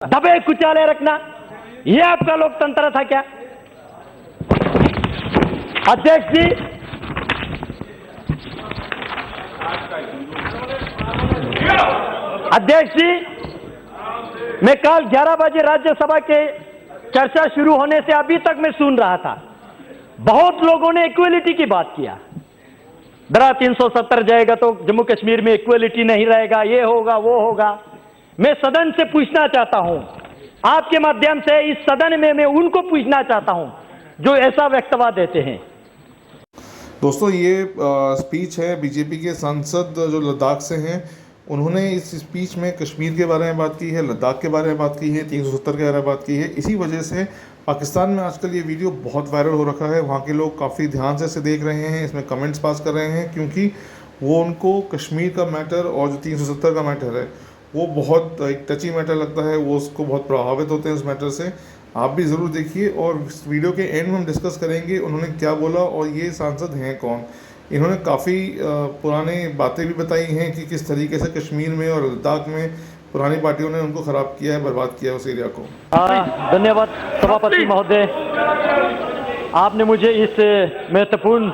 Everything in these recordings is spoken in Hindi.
दबे कुचाले रखना, ये आपका लोकतंत्र था क्या? अध्यक्ष जी, अध्यक्ष जी, मैं कल 11 बजे राज्यसभा के चर्चा शुरू होने से अभी तक मैं सुन रहा था। बहुत लोगों ने इक्वलिटी की बात किया। धारा 370 जाएगा तो जम्मू कश्मीर में इक्वलिटी नहीं रहेगा, ये होगा वो होगा। मैं सदन से पूछना चाहता हूं, आपके माध्यम से इस सदन में मैं उनको पूछना चाहता हूं जो ऐसा वक्तव्य देते हैं। दोस्तों, ये स्पीच है बीजेपी के सांसद जो लद्दाख से हैं। उन्होंने इस स्पीच में कश्मीर के बारे में बात की है, लद्दाख के बारे में बात की है, 370 के बारे में बात की है। इसी वजह से पाकिस्तान में आजकल ये वीडियो बहुत वायरल हो रखा है। वहाँ के लोग काफ़ी ध्यान से इसे देख रहे हैं, इसमें कमेंट्स पास कर रहे हैं, क्योंकि वो उनको कश्मीर का मैटर और जो 370 का मैटर है वो बहुत एक टची मैटर लगता है। वो उसको बहुत प्रभावित होते हैं उस मैटर से। आप भी ज़रूर देखिए और इस वीडियो के एंड में हम डिस्कस करेंगे उन्होंने क्या बोला और ये सांसद हैं कौन। इन्होंने काफ़ी पुरानी बातें भी बताई हैं कि किस तरीके से कश्मीर में और लद्दाख में पुरानी पार्टियों ने उनको ख़राब किया है, बर्बाद किया है उस एरिया को। धन्यवाद सभापति महोदय, आपने मुझे इस महत्वपूर्ण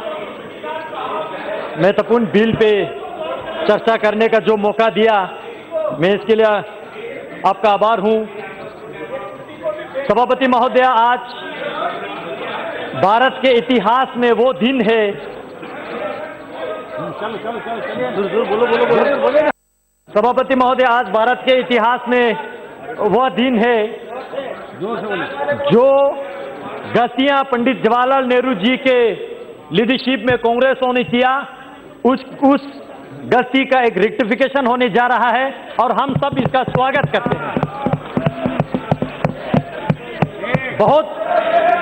बिल पे चर्चा करने का जो मौका दिया, मैं इसके लिए आपका आभार हूं। सभापति महोदय, आज भारत के इतिहास में वो दिन है, सभापति महोदय, आज भारत के इतिहास में वह दिन है जो गलतियां पंडित जवाहरलाल नेहरू जी के लीडरशिप में कांग्रेसों ने किया, उस गलती का एक रेक्टिफिकेशन होने जा रहा है और हम सब इसका स्वागत करते हैं।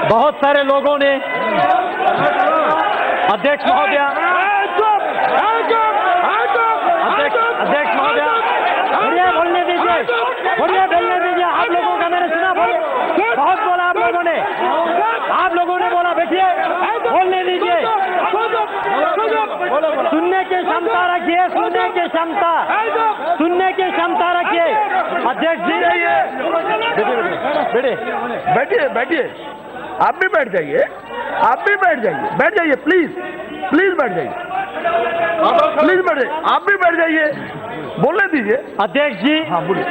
बहुत सारे लोगों ने, अध्यक्ष महोदय, बोलने दीजिए, आप लोगों का मैंने सुना, बहुत बोला आप लोगों ने बोला, बैठिए, बोलने दीजिए, सुनने की क्षमता रखिए, सुनने की क्षमता रखिए। अध्यक्ष जी, बैठिए, आप भी बैठ जाइए, प्लीज बैठ जाइए, आप भी बैठ जाइए, बोलने दीजिए। अध्यक्ष जी, हाँ बोलिए।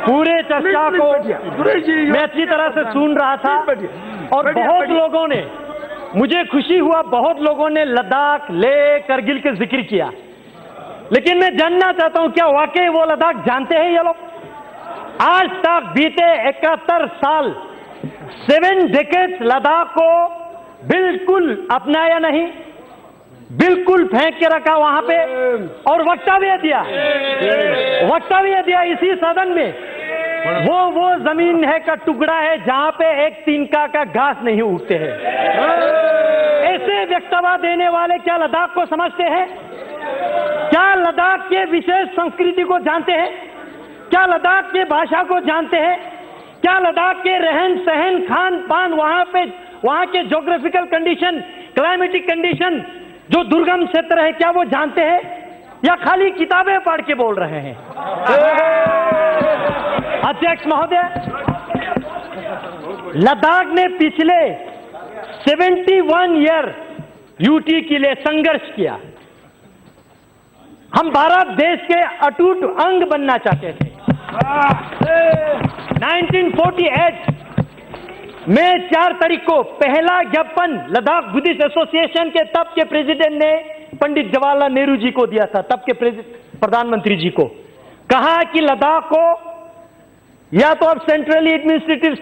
पूरे चर्चा को मैं अच्छी तरह से सुन रहा था और बहुत लोगों ने, मुझे खुशी हुआ, बहुत लोगों ने लद्दाख, लेह, करगिल के जिक्र किया, लेकिन मैं जानना चाहता हूं क्या वाकई वो लद्दाख जानते हैं ये लोग? आज तक बीते 71 साल, 7 डेकेड्स लद्दाख को बिल्कुल अपनाया नहीं, बिल्कुल फेंक के रखा वहां पे और वक्तव्य दिया इसी सदन में। वो जमीन है का टुकड़ा है जहां पे एक तिनका का घास नहीं उगते हैं। ऐसे वक्तव्य देने वाले क्या लद्दाख को समझते हैं? क्या लद्दाख के विशेष संस्कृति को जानते हैं? क्या लद्दाख के भाषा को जानते हैं? क्या लद्दाख के रहन सहन, खान पान, वहां के ज्योग्राफिकल कंडीशन, क्लाइमेटिक कंडीशन, जो दुर्गम क्षेत्र है, क्या वो जानते हैं या खाली किताबें पढ़ के बोल रहे हैं? अध्यक्ष महोदय, लद्दाख ने पिछले 71 ईयर यूटी के लिए संघर्ष किया। हम भारत देश के अटूट अंग बनना चाहते थे। 1948 मई 4 तारीख को पहला ज्ञापन लद्दाख बुद्धिस्ट एसोसिएशन के तब के प्रेसिडेंट ने पंडित जवाहरलाल नेहरू जी को दिया था, तब के प्रधानमंत्री जी को। कहा कि लद्दाख को या तो आप सेंट्रली एडमिनिस्ट्रेटिव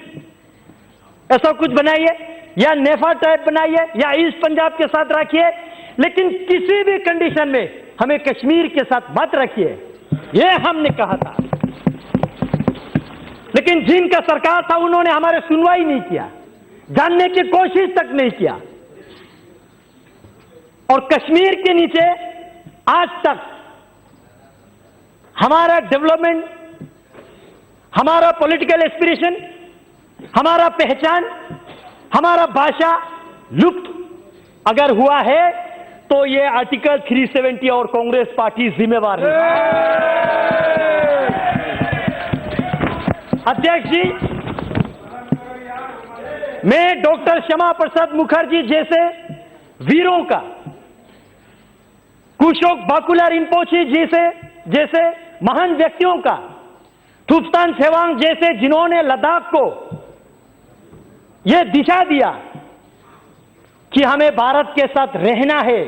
ऐसा कुछ बनाइए या नेफा टाइप बनाइए या ईस्ट पंजाब के साथ रखिए, लेकिन किसी भी कंडीशन में हमें कश्मीर के साथ मत रखिए, यह हमने कहा था। लेकिन जिनका सरकार था उन्होंने हमारे सुनवाई नहीं किया, जानने की कोशिश तक नहीं किया और कश्मीर के नीचे आज तक हमारा डेवलपमेंट, हमारा पॉलिटिकल एस्पिरेशन, हमारा पहचान, हमारा भाषा लुप्त अगर हुआ है तो ये आर्टिकल 370 और कांग्रेस पार्टी जिम्मेवार है। अध्यक्ष जी, मैं डॉक्टर श्यामा प्रसाद मुखर्जी जैसे वीरों का, कुशोक बाकुला रिम्पोची जैसे महान व्यक्तियों का, थुप्तान सेवांग जैसे जिन्होंने लद्दाख को यह दिशा दिया कि हमें भारत के साथ रहना है,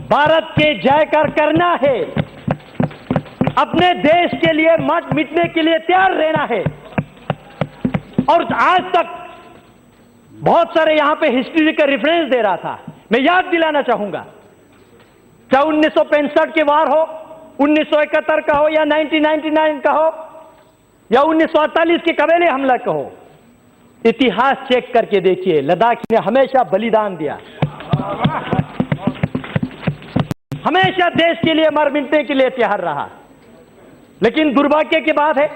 भारत के जयकार करना है, अपने देश के लिए मत मिटने के लिए तैयार रहना है। और आज तक बहुत सारे यहां पे हिस्ट्री का रेफरेंस दे रहा था। मैं याद दिलाना चाहूंगा, चाहे 1965 के वार हो, 1971 का हो, या 1999 का हो, या 1948 के कबीले हमला का हो, इतिहास चेक करके देखिए, लद्दाख ने हमेशा बलिदान दिया, हमेशा देश के लिए मर मिटने के लिए तैयार रहा। लेकिन दुर्भाग्य की बात है,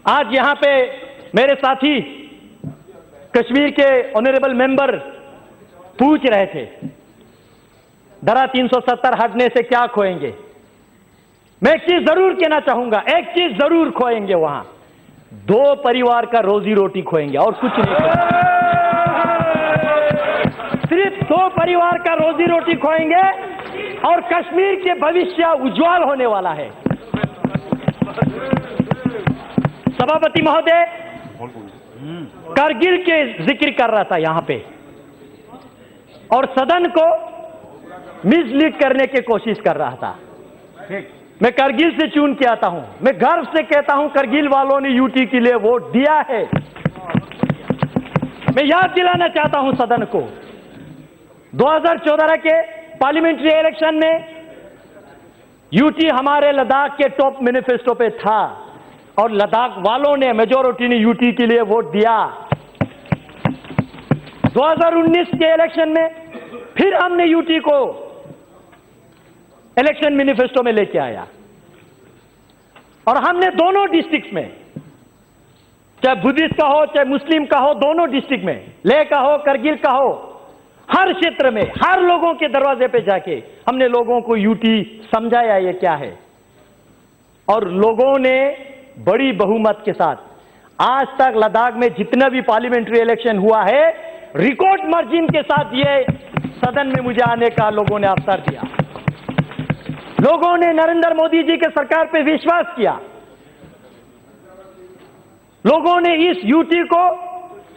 आज यहां पे मेरे साथी कश्मीर के ऑनरेबल मेंबर पूछ रहे थे, धारा 370 हटने से क्या खोएंगे। मैं एक चीज जरूर कहना चाहूंगा, एक चीज जरूर खोएंगे, वहां 2 परिवार का रोजी रोटी खोएंगे और कुछ नहीं खोएंगे। सिर्फ 2 परिवार का रोजी रोटी खोएंगे और कश्मीर के भविष्य उज्जवल होने वाला है। सभापति महोदय कारगिल के जिक्र कर रहा था यहां पे, और सदन को मिसलीड करने की कोशिश कर रहा था। मैं कारगिल से चुन के आता हूं, मैं गर्व से कहता हूं कारगिल वालों ने यूटी के लिए वोट दिया है। मैं याद दिलाना चाहता हूं सदन को, 2014 के पार्लियामेंट्री इलेक्शन में यूटी हमारे लद्दाख के टॉप मैनिफेस्टो पे था और लद्दाख वालों ने, मेजॉरिटी ने यूटी के लिए वोट दिया। 2019 के इलेक्शन में फिर हमने यूटी को इलेक्शन मैनिफेस्टो में लेके आया और हमने दोनों डिस्ट्रिक्ट में, चाहे बुद्धिस्ट का हो चाहे मुस्लिम का हो, दोनों डिस्ट्रिक्ट में, लेह का हो करगिल का हो, हर क्षेत्र में हर लोगों के दरवाजे पे जाके हमने लोगों को यूटी समझाया ये क्या है, और लोगों ने बड़ी बहुमत के साथ, आज तक लद्दाख में जितना भी पार्लियामेंट्री इलेक्शन हुआ है, रिकॉर्ड मार्जिन के साथ ये सदन में मुझे आने का लोगों ने अवसर दिया। लोगों ने नरेंद्र मोदी जी के सरकार पे विश्वास किया, लोगों ने इस यूटी को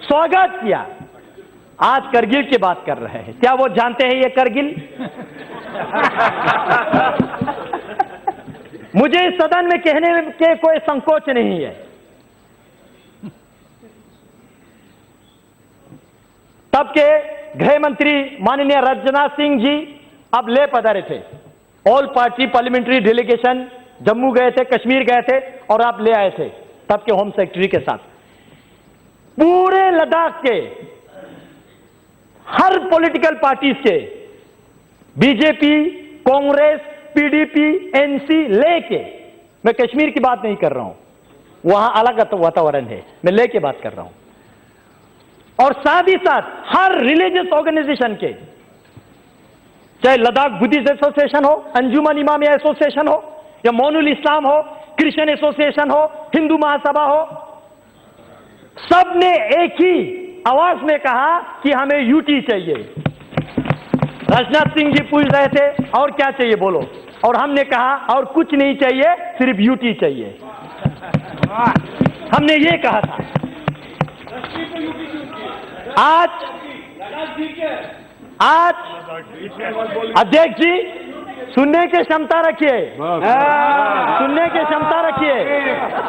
स्वागत किया। आज करगिल की बात कर रहे हैं, क्या वो जानते हैं ये करगिल? मुझे इस सदन में कहने के कोई संकोच नहीं है। तब के गृह मंत्री माननीय राजनाथ सिंह जी अब ले पधारे थे, all party parliamentary delegation Jammu गए थे, कश्मीर गए थे, और आप ले आए थे तब के होम सेक्रेटरी के साथ। पूरे लद्दाख के हर पॉलिटिकल पार्टीज के, बीजेपी, कांग्रेस, पीडीपी, एनसी लेके, मैं कश्मीर की बात नहीं कर रहा हूं, वहां अलग वातावरण है, मैं लेके बात कर रहा हूं, और साथ ही साथ हर रिलीजियस ऑर्गेनाइजेशन के, चाहे लद्दाख बुद्धिस्ट एसोसिएशन हो, अंजुमन इमामिया एसोसिएशन हो, या मोनुल इस्लाम हो, क्रिश्चियन एसोसिएशन हो, हिंदू महासभा हो, सब ने एक ही आवाज में कहा कि हमें यूटी चाहिए। राजनाथ सिंह जी पूछ रहे थे और क्या चाहिए बोलो, और हमने कहा और कुछ नहीं चाहिए, सिर्फ यूटी चाहिए। हमने ये कहा था। आज अध्यक्ष जी सुनने की क्षमता रखिए, सुनने की क्षमता रखिए,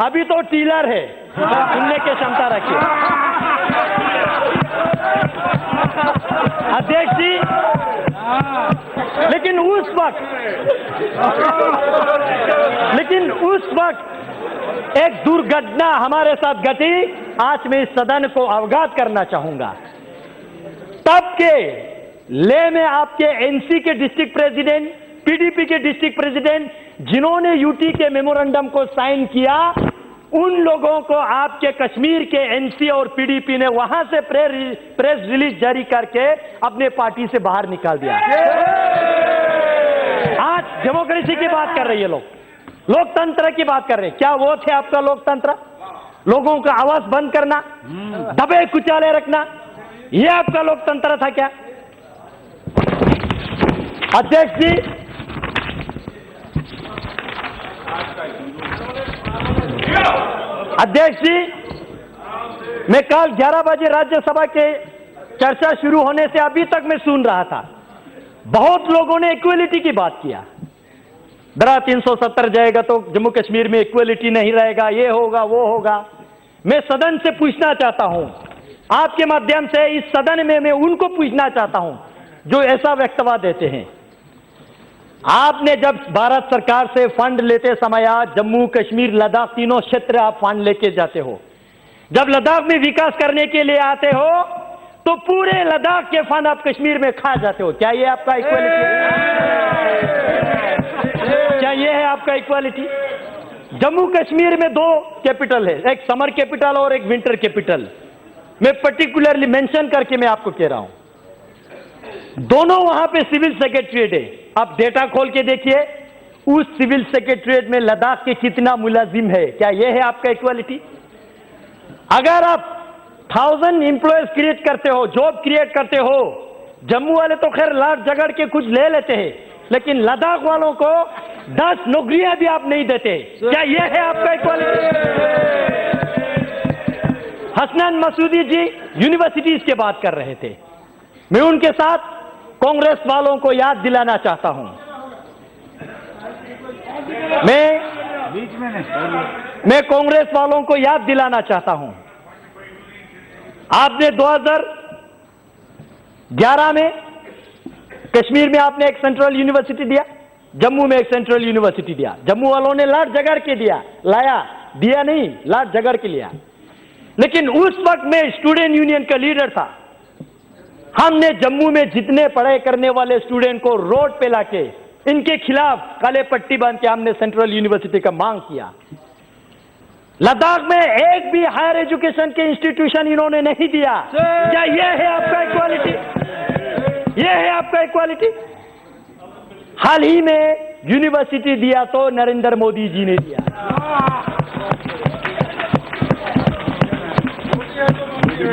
अभी तो टीलर है, सुनने की क्षमता रखिए। अध्यक्ष जी, लेकिन उस वक्त एक दुर्घटना हमारे साथ घटी, आज मैं इस सदन को अवगत करना चाहूंगा। तब के ले में आपके एनसी के डिस्ट्रिक्ट प्रेसिडेंट, पीडीपी के डिस्ट्रिक्ट प्रेसिडेंट, जिन्होंने यूटी के मेमोरेंडम को साइन किया, उन लोगों को आपके कश्मीर के एनसी और पीडीपी ने वहां से प्रेस रिलीज जारी करके अपने पार्टी से बाहर निकाल दिया। आज डेमोक्रेसी की बात कर रही है लोग, लोकतंत्र की बात कर रहे हैं, क्या वो थे आपका लोकतंत्र? लोगों का आवाज बंद करना, दबे कुचाले रखना, ये आपका लोकतंत्र था क्या? अध्यक्ष जी, अध्यक्ष जी, मैं कल 11 बजे राज्यसभा के चर्चा शुरू होने से अभी तक मैं सुन रहा था, बहुत लोगों ने इक्वलिटी की बात किया। धारा 370 जाएगा तो जम्मू कश्मीर में इक्वलिटी नहीं रहेगा, ये होगा वो होगा। मैं सदन से पूछना चाहता हूं, आपके माध्यम से इस सदन में मैं उनको पूछना चाहता हूं जो ऐसा वक्तव्य देते हैं। आपने जब भारत सरकार से फंड लेते समय जम्मू कश्मीर लद्दाख तीनों क्षेत्र आप फंड लेके जाते हो, जब लद्दाख में विकास करने के लिए आते हो तो पूरे लद्दाख के फंड आप कश्मीर में खा जाते हो। क्या ये आपका इक्वालिटी है? क्या ये है आपका इक्वालिटी? जम्मू कश्मीर में 2 कैपिटल है, एक समर कैपिटल और एक विंटर कैपिटल। मैं पर्टिकुलरली मेंशन करके मैं आपको कह रहा हूं, दोनों वहां पे सिविल सेक्रेटरीट है। आप डेटा खोल के देखिए, उस सिविल सेक्रेटरीट में लद्दाख के कितना मुलाजिम है। क्या यह है आपका इक्वालिटी? अगर आप 1000 एम्प्लॉयज क्रिएट करते हो, जॉब क्रिएट करते हो, जम्मू वाले तो खैर लाख झगड़ के कुछ ले लेते हैं, लेकिन लद्दाख वालों को 10 नौकरियां भी आप नहीं देते। क्या यह है आपका इक्वालिटी? हसनैन मसूदी जी यूनिवर्सिटीज की बात कर रहे थे, मैं उनके साथ कांग्रेस वालों को याद दिलाना चाहता हूं। मैं कांग्रेस वालों को याद दिलाना चाहता हूं, आपने 2011 में कश्मीर में आपने एक सेंट्रल यूनिवर्सिटी दिया, जम्मू में एक सेंट्रल यूनिवर्सिटी दिया। जम्मू वालों ने लाट झगड़ के दिया नहीं, लाट झगड़ के लिया। लेकिन उस वक्त मैं स्टूडेंट यूनियन का लीडर था। हमने जम्मू में जितने पढ़ाई करने वाले स्टूडेंट को रोड पे लाके इनके खिलाफ काले पट्टी बांध के हमने सेंट्रल यूनिवर्सिटी का मांग किया। लद्दाख में एक भी हायर एजुकेशन के इंस्टीट्यूशन इन्होंने नहीं दिया। क्या यह है आपका इक्वालिटी? यह है आपका इक्वालिटी? हाल ही में यूनिवर्सिटी दिया तो नरेंद्र मोदी जी ने दिया।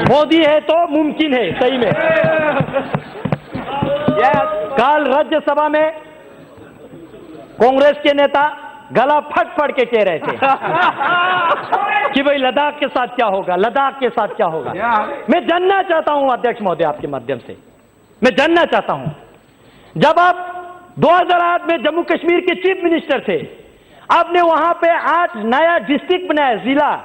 मोदी है तो मुमकिन है, सही में। कल राज्यसभा में कांग्रेस के नेता गला फट के कह रहे थे कि भाई लद्दाख के साथ क्या होगा, लद्दाख के साथ क्या होगा। मैं जानना चाहता हूं अध्यक्ष महोदय, आपके माध्यम से मैं जानना चाहता हूं, जब आप 2008 में जम्मू कश्मीर के चीफ मिनिस्टर थे, आपने वहां पे 8 नया डिस्ट्रिक्ट बनाया, जिला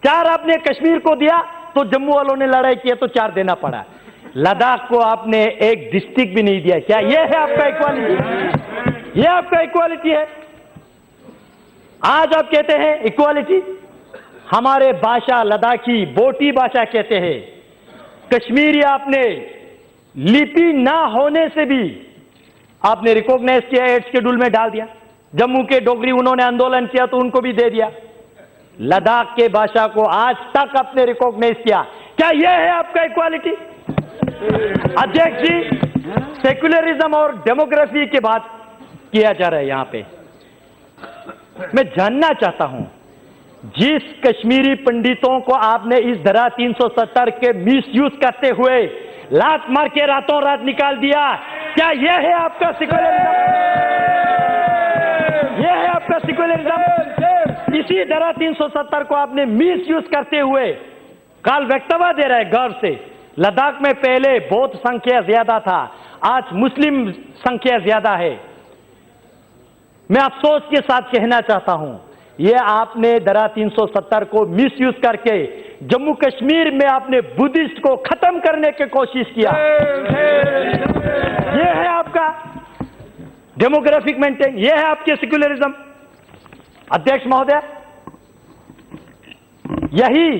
4 आपने कश्मीर को दिया, तो जम्मू वालों ने लड़ाई किया तो 4 देना पड़ा। लद्दाख को आपने एक डिस्ट्रिक्ट भी नहीं दिया। क्या यह है आपका इक्वालिटी? यह आपका इक्वालिटी है? आज आप कहते हैं इक्वालिटी, हमारे भाषा लद्दाखी बोटी भाषा कहते हैं। कश्मीरी आपने लिपि ना होने से भी आपने रिकॉग्नाइज किया, 8 शेड्यूल में डाल दिया। जम्मू के डोगरी उन्होंने आंदोलन किया तो उनको भी दे दिया। लद्दाख के भाषा को आज तक आपने रिकॉग्नाइज किया। क्या यह है आपका इक्वालिटी? अध्यक्ष जी, सेक्युलरिज्म और डेमोग्राफी की बात किया जा रहा है यहां पे। मैं जानना चाहता हूं, जिस कश्मीरी पंडितों को आपने इस धारा 370 के मिसयूज करते हुए लात मार के रातों रात निकाल दिया, क्या यह है आपका सेक्युलरिज्म? यह है आपका सेक्युलरिज्म? इसी धारा 370 को आपने मिसयूज करते हुए काल वक्तव्य दे रहा है गर्व से। लद्दाख में पहले बौद्ध संख्या ज्यादा था, आज मुस्लिम संख्या ज्यादा है। मैं अफसोस के साथ कहना चाहता हूं, यह आपने धारा 370 को मिसयूज करके जम्मू कश्मीर में आपने बुद्धिस्ट को खत्म करने की कोशिश किया। यह है आपका डेमोग्राफिक मेंटेन, यह है आपके सेक्युलरिज्म। अध्यक्ष महोदय, यही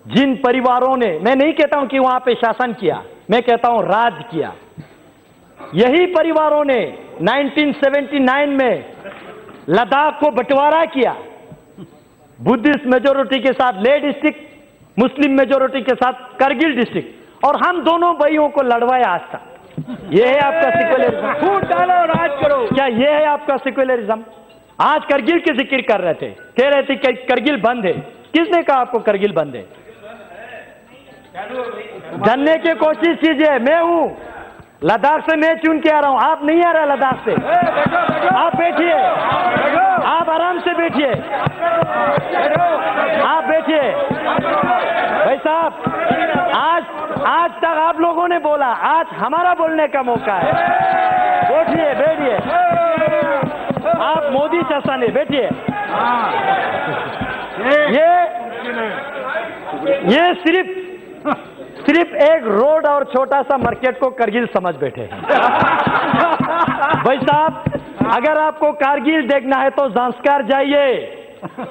जिन परिवारों ने, मैं नहीं कहता हूं कि वहां पे शासन किया, मैं कहता हूं राज किया, यही परिवारों ने 1979 में लद्दाख को बंटवारा किया, बुद्धिस्ट मेजोरिटी के साथ लेह डिस्ट्रिक्ट, मुस्लिम मेजोरिटी के साथ करगिल डिस्ट्रिक्ट, और हम दोनों भाइयों को लड़वाया आज तक। यह है आपका सेक्युलरिज्म? फूट डालो, राज करो। क्या यह है आपका सेक्युलरिज्म? आज करगिल की जिक्र कर रहे थे, कह रहे थे कि करगिल बंद है। किसने कहा आपको करगिल बंद है? जानने की कोशिश कीजिए। मैं हूं लद्दाख से, मैं चुन के आ रहा हूं, आप नहीं आ रहे लद्दाख से। आप बैठिए, आप आराम से बैठिए, आप बैठिए। भाई साहब, आज तक आप लोगों ने बोला, आज हमारा बोलने का मौका है। बैठिए, बैठिए, आप मोदी चाचा ने बैठिए। ये सिर्फ एक रोड और छोटा सा मार्केट को करगिल समझ बैठे हैं। भाई साहब, अगर आपको कारगिल देखना है तो ज़ांस्कार जाइए,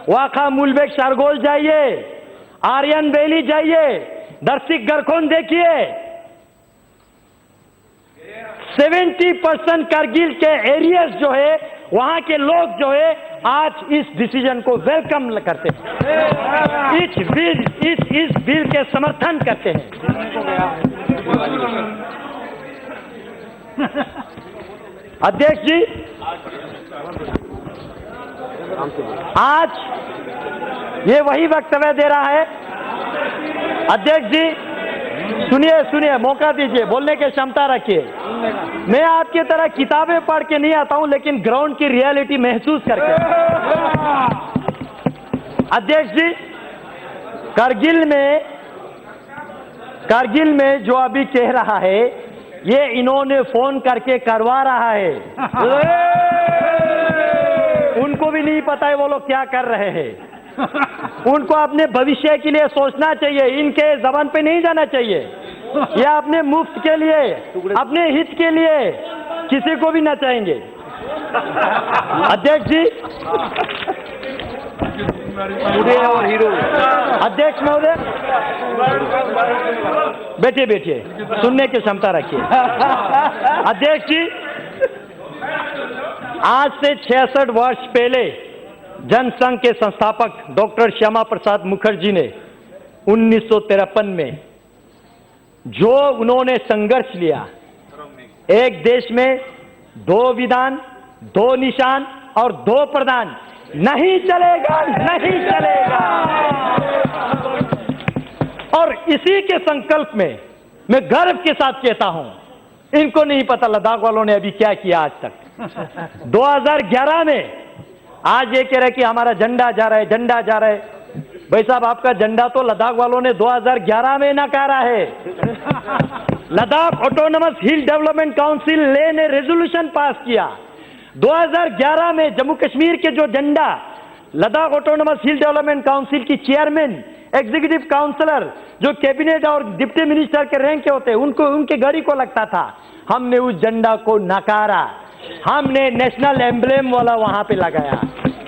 वाखा मुलबेक शारगोल जाइए, आर्यन वैली जाइए, दर्शिक गरखोन देखिए। 70% कारगिल के एरियाज जो है, वहां के लोग जो है आज इस डिसीजन को वेलकम करते हैं, इस बिल के समर्थन करते हैं। अध्यक्ष जी, आज ये वही वक्तव्य दे रहा है। अध्यक्ष जी सुनिए, मौका दीजिए, बोलने की क्षमता रखिए। मैं आपकी तरह किताबें पढ़ के नहीं आता हूं, लेकिन ग्राउंड की रियलिटी महसूस करके। अध्यक्ष जी, कारगिल में जो अभी कह रहा है, ये इन्होंने फोन करके करवा रहा है। उनको भी नहीं पता है वो लोग क्या कर रहे हैं। उनको अपने भविष्य के लिए सोचना चाहिए, इनके जबान पे नहीं जाना चाहिए। या अपने मुफ्त के लिए, अपने हित के लिए किसी को भी नचाएंगे। अध्यक्ष जी, अध्यक्ष महोदय, बैठिए, सुनने की क्षमता रखिए। अध्यक्ष जी, आज से 66 वर्ष पहले जनसंघ के संस्थापक डॉक्टर श्यामा प्रसाद मुखर्जी ने 1953 में जो उन्होंने संघर्ष लिया, एक देश में 2 विधान, 2 निशान और 2 प्रधान, नहीं चलेगा, नहीं चलेगा। और इसी के संकल्प में मैं गर्व के साथ कहता हूं, इनको नहीं पता लद्दाख वालों ने अभी क्या किया आज तक। 2011 में आज ये कह रहे कि हमारा झंडा जा रहा है, झंडा जा रहा है। भाई साहब, आपका झंडा तो लद्दाख वालों ने 2011 में नकारा है। लद्दाख ऑटोनमस हिल डेवलपमेंट काउंसिल ने रेजोल्यूशन पास किया 2011 में। जम्मू कश्मीर के जो झंडा लद्दाख ऑटोनमस हिल डेवलपमेंट काउंसिल की चेयरमैन, एग्जीक्यूटिव काउंसलर, जो कैबिनेट और डिप्टी मिनिस्टर के रैंक के होते, उनके गाड़ी को लगता था, हमने उस झंडा को नकारा। हमने नेशनल एम्ब्लेम वाला वहां पे लगाया,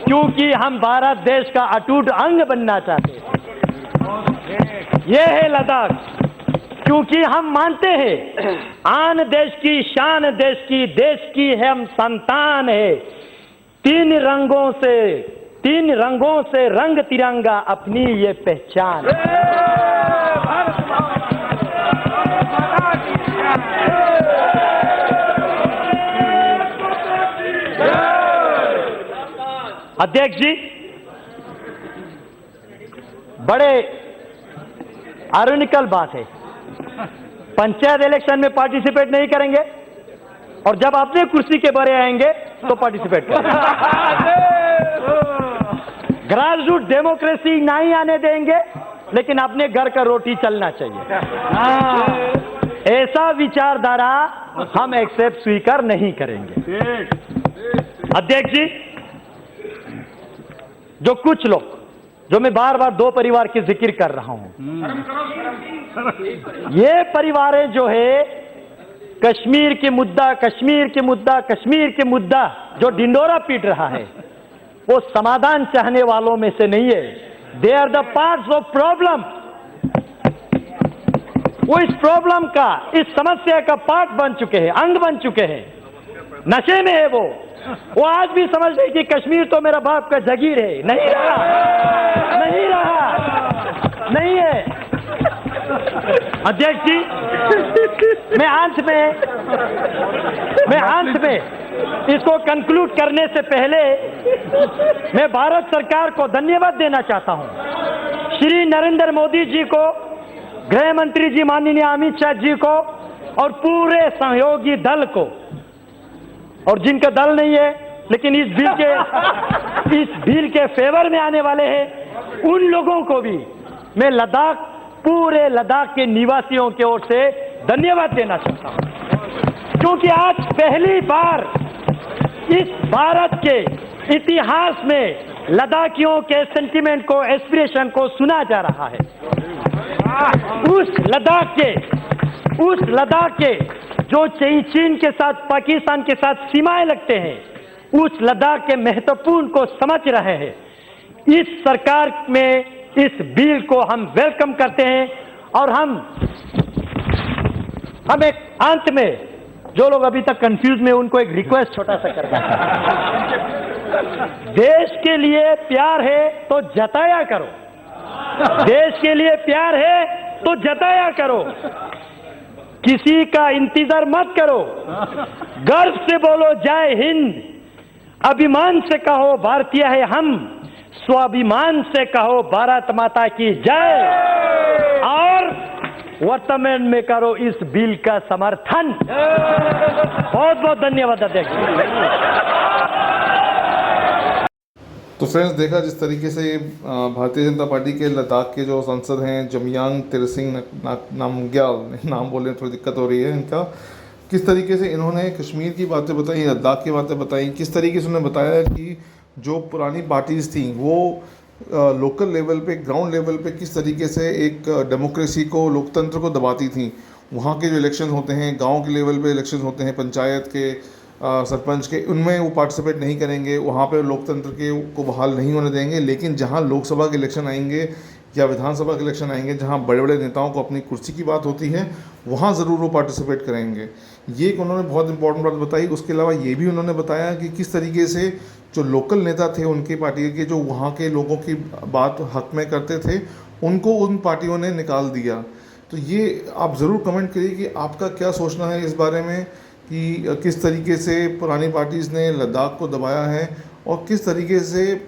क्योंकि हम भारत देश का अटूट अंग बनना चाहते हैं। यह है लद्दाख, क्योंकि हम मानते हैं आन देश की शान, देश की हम संतान है। 3 रंगों से रंग तिरंगा अपनी ये पहचान। अध्यक्ष जी, बड़े आयरनिकल बात है, पंचायत इलेक्शन में पार्टिसिपेट नहीं करेंगे और जब अपने कुर्सी के बारे आएंगे तो पार्टिसिपेट करेंगे। ग्रास रूट डेमोक्रेसी नहीं आने देंगे, लेकिन अपने घर का रोटी चलना चाहिए। ऐसा विचारधारा हम एक्सेप्ट स्वीकार नहीं करेंगे। अध्यक्ष जी, जो कुछ लोग, जो मैं बार बार 2 परिवार की जिक्र कर रहा हूं, ये परिवारें जो है कश्मीर के मुद्दा जो ढिंडोरा पीट रहा है, वो समाधान चाहने वालों में से नहीं है। They are the parts of problem. वो इस प्रॉब्लम का, इस समस्या का पार्ट बन चुके हैं, अंग बन चुके हैं। नशे में है वो आज भी समझ रहे कि कश्मीर तो मेरा बाप का जागीर है। नहीं रहा, नहीं है। अध्यक्ष जी, मैं अंत में इसको कंक्लूड करने से पहले मैं भारत सरकार को धन्यवाद देना चाहता हूं, श्री नरेंद्र मोदी जी को, गृह मंत्री जी माननीय अमित शाह जी को और पूरे सहयोगी दल को, और जिनका दल नहीं है लेकिन इस बिल के फेवर में आने वाले हैं उन लोगों को भी मैं पूरे लद्दाख के निवासियों की ओर से धन्यवाद देना चाहता हूं, क्योंकि आज पहली बार इस भारत के इतिहास में लद्दाखियों के सेंटिमेंट को, एस्पिरेशन को सुना जा रहा है। उस लद्दाख के जो चीन के साथ, पाकिस्तान के साथ सीमाएं लगते हैं, उस लद्दाख के महत्वपूर्ण को समझ रहे हैं। इस सरकार में इस बिल को हम वेलकम करते हैं और हम एक अंत में जो लोग अभी तक कंफ्यूज में, उनको एक रिक्वेस्ट छोटा सा करना है। देश के लिए प्यार है तो जताया करो, देश के लिए प्यार है तो जताया करो, किसी का इंतजार मत करो, गर्व से बोलो जय हिंद, अभिमान से कहो भारतीय है हम, स्वाभिमान से कहो भारत माता की जय, और वर्तमान में करो इस बिल का समर्थन। बहुत बहुत धन्यवाद अध्यक्ष। तो फ्रेंड्स, देखा जिस तरीके से भारतीय जनता पार्टी के लद्दाख के जो सांसद हैं जमयांग तिरसिंग नामग्याल, नाम बोलने में थोड़ी दिक्कत हो रही है इनका, किस तरीके से इन्होंने कश्मीर की बातें बताई, लद्दाख की बातें बताई, किस तरीके से उन्होंने बताया कि जो पुरानी पार्टीज़ थी वो लोकल लेवल पे, ग्राउंड लेवल पे किस तरीके से एक डेमोक्रेसी को, लोकतंत्र को दबाती थी। वहाँ के जो इलेक्शन होते हैं, गांव के लेवल पे इलेक्शन होते हैं, पंचायत के, सरपंच के, उनमें वो पार्टिसिपेट नहीं करेंगे, वहाँ पे लोकतंत्र के को बहाल नहीं होने देंगे। लेकिन जहाँ लोकसभा के इलेक्शन आएंगे या विधानसभा के इलेक्शन आएंगे, जहाँ बड़े बड़े नेताओं को अपनी कुर्सी की बात होती है, वहाँ ज़रूर वो पार्टिसिपेट करेंगे। ये एक उन्होंने बहुत इंपॉर्टेंट बात बताई। उसके अलावा ये भी उन्होंने बताया कि किस तरीके से जो लोकल नेता थे उनकी पार्टी के, जो वहाँ के लोगों की बात हक में करते थे, उनको उन पार्टियों ने निकाल दिया। तो ये आप ज़रूर कमेंट करिए कि आपका क्या सोचना है इस बारे में, कि किस तरीके से पुरानी पार्टीज़ ने लद्दाख को दबाया है और किस तरीके से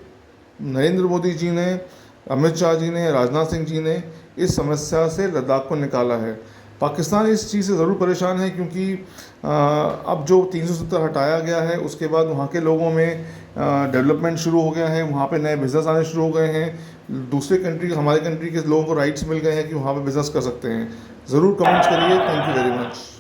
नरेंद्र मोदी जी ने, अमित शाह जी ने, राजनाथ सिंह जी ने इस समस्या से लद्दाख को निकाला है। पाकिस्तान इस चीज़ से ज़रूर परेशान है, क्योंकि अब जो 370 हटाया गया है उसके बाद वहाँ के लोगों में डेवलपमेंट शुरू हो गया है, वहाँ पे नए बिज़नेस आने शुरू हो गए हैं, दूसरे कंट्री, हमारे कंट्री के लोगों को राइट्स मिल गए हैं कि वहाँ पे बिज़नेस कर सकते हैं। ज़रूर कमेंट्स करिए। Thank you very much.